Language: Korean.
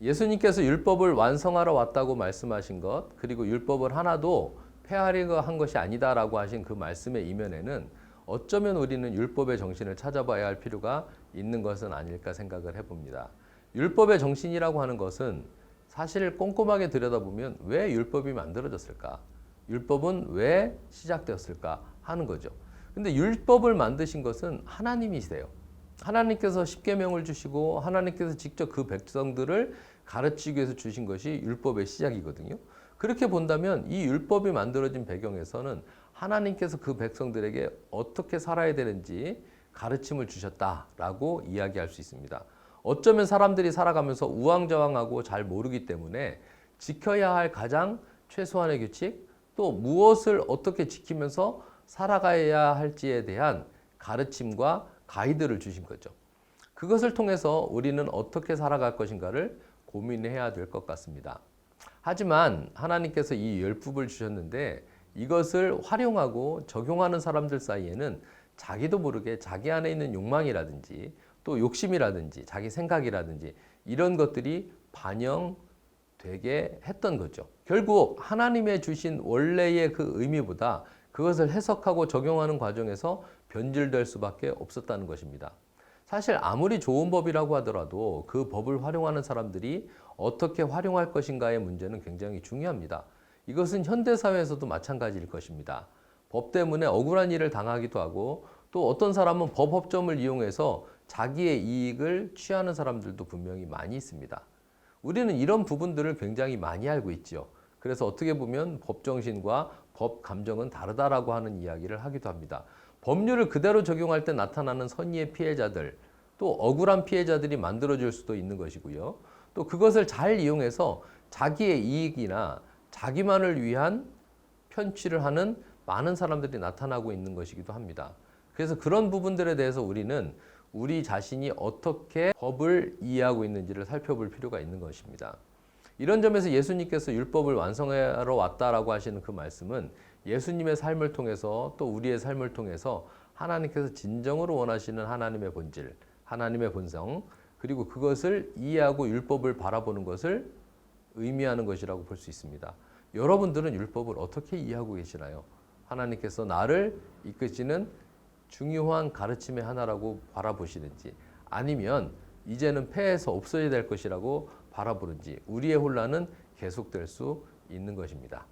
예수님께서 율법을 완성하러 왔다고 말씀하신 것, 그리고 율법을 하나도 폐하려고 한 것이 아니다라고 하신 그 말씀의 이면에는 어쩌면 우리는 율법의 정신을 찾아봐야 할 필요가 있는 것은 아닐까 생각을 해봅니다. 율법의 정신이라고 하는 것은 사실 꼼꼼하게 들여다보면 왜 율법이 만들어졌을까? 율법은 왜 시작되었을까? 하는 거죠. 근데 율법을 만드신 것은 하나님이세요. 하나님께서 십계명을 주시고 하나님께서 직접 그 백성들을 가르치기 위해서 주신 것이 율법의 시작이거든요. 그렇게 본다면 이 율법이 만들어진 배경에서는 하나님께서 그 백성들에게 어떻게 살아야 되는지 가르침을 주셨다라고 이야기할 수 있습니다. 어쩌면 사람들이 살아가면서 우왕좌왕하고 잘 모르기 때문에 지켜야 할 가장 최소한의 규칙, 또 무엇을 어떻게 지키면서 살아가야 할지에 대한 가르침과 가이드를 주신 거죠. 그것을 통해서 우리는 어떻게 살아갈 것인가를 고민해야 될 것 같습니다. 하지만 하나님께서 이 율법을 주셨는데 이것을 활용하고 적용하는 사람들 사이에는 자기도 모르게 자기 안에 있는 욕망이라든지 또 욕심이라든지 자기 생각이라든지 이런 것들이 반영되게 했던 거죠. 결국 하나님의 주신 원래의 그 의미보다 그것을 해석하고 적용하는 과정에서 변질될 수밖에 없었다는 것입니다. 사실 아무리 좋은 법이라고 하더라도 그 법을 활용하는 사람들이 어떻게 활용할 것인가의 문제는 굉장히 중요합니다. 이것은 현대사회에서도 마찬가지일 것입니다. 법 때문에 억울한 일을 당하기도 하고 또 어떤 사람은 법법점을 이용해서 자기의 이익을 취하는 사람들도 분명히 많이 있습니다. 우리는 이런 부분들을 굉장히 많이 알고 있죠. 그래서 어떻게 보면 법정신과 법 감정은 다르다라고 하는 이야기를 하기도 합니다. 법률을 그대로 적용할 때 나타나는 선의의 피해자들, 또 억울한 피해자들이 만들어질 수도 있는 것이고요. 또 그것을 잘 이용해서 자기의 이익이나 자기만을 위한 편취를 하는 많은 사람들이 나타나고 있는 것이기도 합니다. 그래서 그런 부분들에 대해서 우리는 우리 자신이 어떻게 법을 이해하고 있는지를 살펴볼 필요가 있는 것입니다. 이런 점에서 예수님께서 율법을 완성하러 왔다라고 하시는 그 말씀은 예수님의 삶을 통해서 또 우리의 삶을 통해서 하나님께서 진정으로 원하시는 하나님의 본질, 하나님의 본성, 그리고 그것을 이해하고 율법을 바라보는 것을 의미하는 것이라고 볼 수 있습니다. 여러분들은 율법을 어떻게 이해하고 계시나요? 하나님께서 나를 이끄시는 중요한 가르침의 하나라고 바라보시는지 아니면 이제는 폐해서 없어져야 될 것이라고 바라보는지 우리의 혼란은 계속될 수 있는 것입니다.